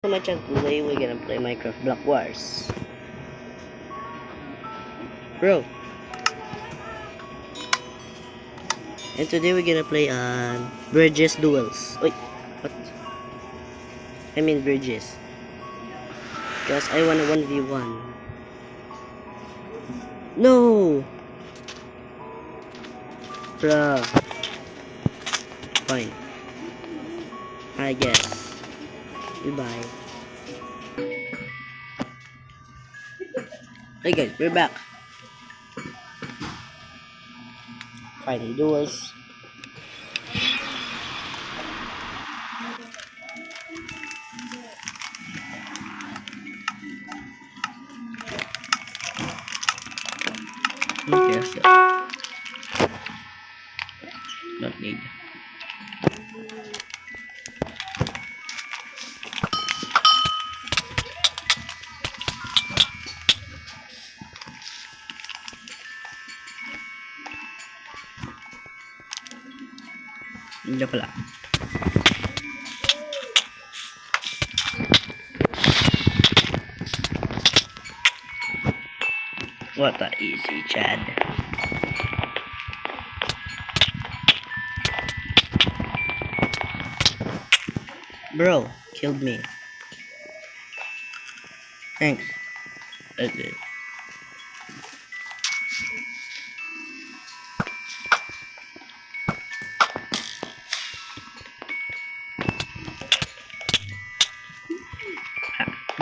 So much, and today we're gonna play Minecraft Block Wars. Bro. And today we're gonna play Bridges Duels. Wait, what? I mean Bridges. Because I want a 1v1. No! Bruh. Fine. I guess. Goodbye. Hey guys, we're back. Final duels. Okay, let's go. Don't need. Hindi pala. What a easy Chad. Bro, killed me. Thanks. Okay.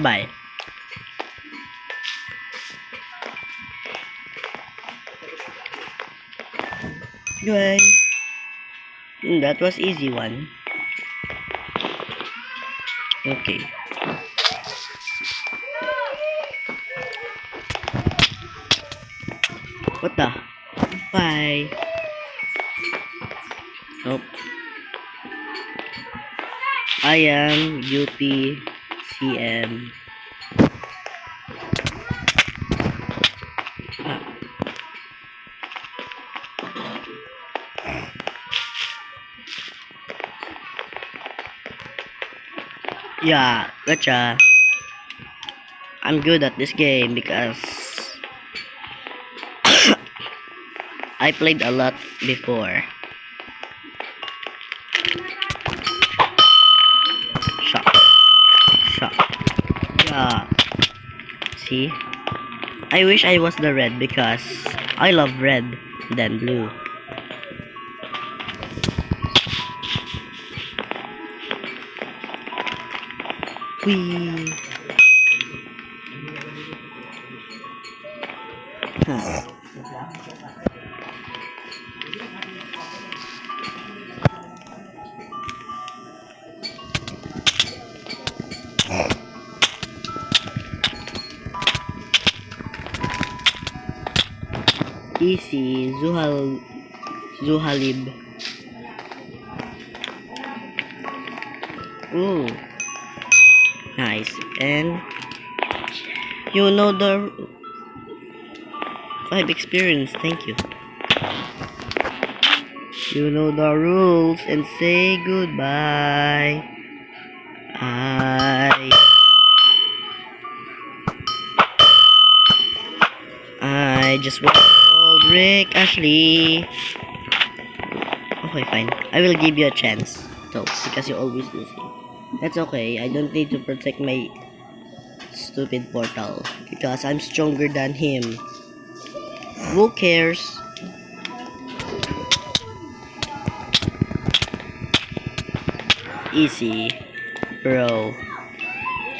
Bye. Goodbye. That was easy one. Okay. What the? Bye. Nope. I am UTCM. Ah. Yeah, gotcha. I'm good at this game because I played a lot before. Shot. Shot. Yeah. See? I wish I was the red because I love red than blue. Whee! Huh. Easy, Zuhalib. Ooh, nice. And you know the 5 experience. Thank you. You know the rules and say goodbye. I just want to call Rick Ashley. Okay, fine. I will give you a chance. So, because you're always losing. That's okay. I don't need to protect my stupid portal. Because I'm stronger than him. Who cares? Easy. Bro.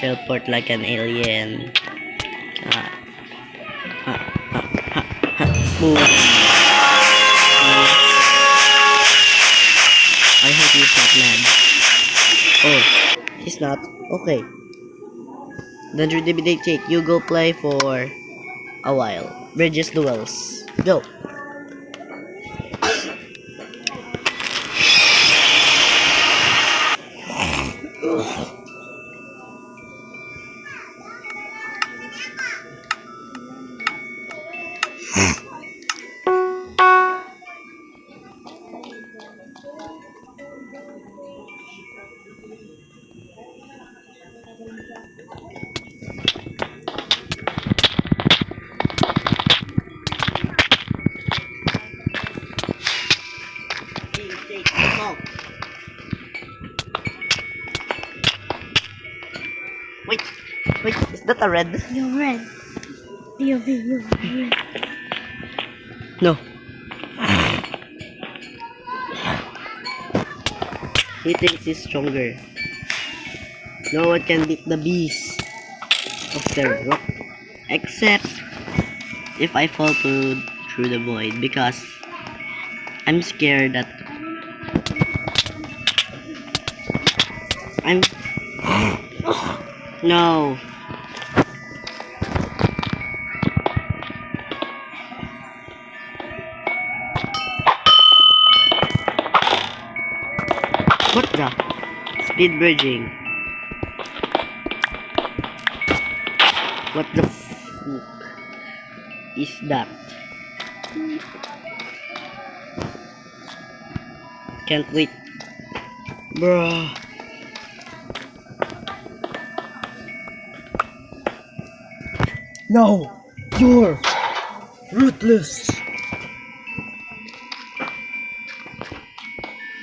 Teleport like an alien. Ah. Ha, ha, ha, ha. Move. I hope he's not mad. Oh, he's not. Okay. Don't intimidate Jake. You go play for a while. Bridges duels. Go. Wait, wait, is that a red? You're red. You're red. No. He thinks he's stronger. No one can beat the beast of the rock. Except if I fall through the void, because I'm scared that I'm no. What the? Speed bridging. What the fuck is that? Can't wait. Bruh. No! You're ruthless!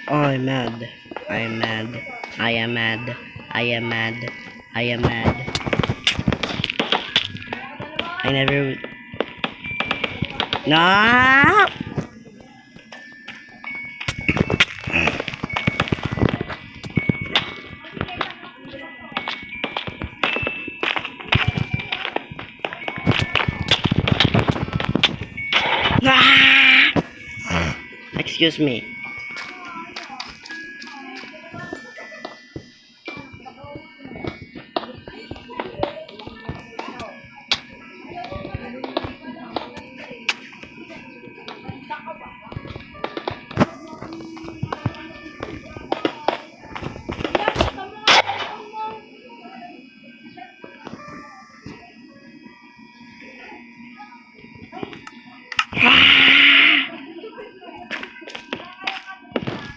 I'm mad. I am mad. I am mad. I am mad. I am mad. I never. No! Excuse me.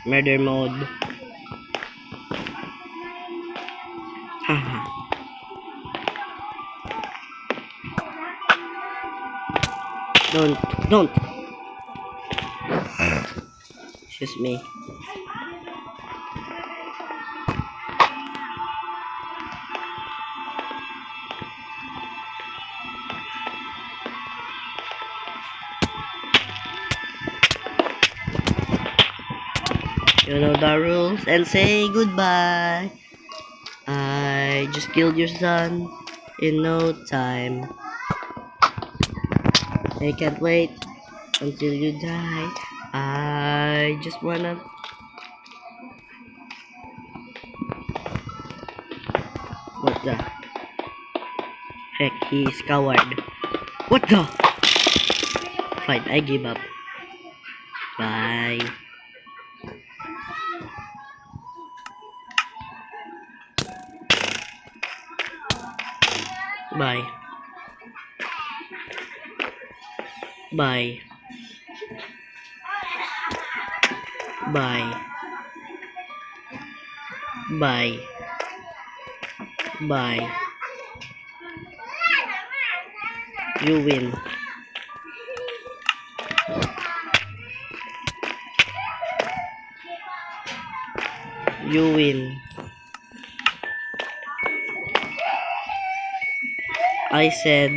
Murder mode. Haha. Don't. Excuse me. You know the rules and say goodbye. I just killed your son in no time. I can't wait until you die. I just wanna. What the heck? He is coward. What the? Fine, I give up. Bye. Bye. Bye. Bye. Bye. Bye. You win. You win. I said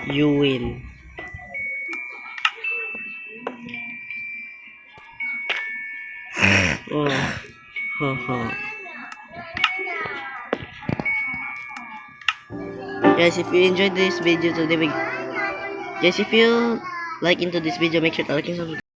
you win. Oh. Haha. Guys, if you enjoyed this video today, guys, if you like into this video, make sure to like and subscribe.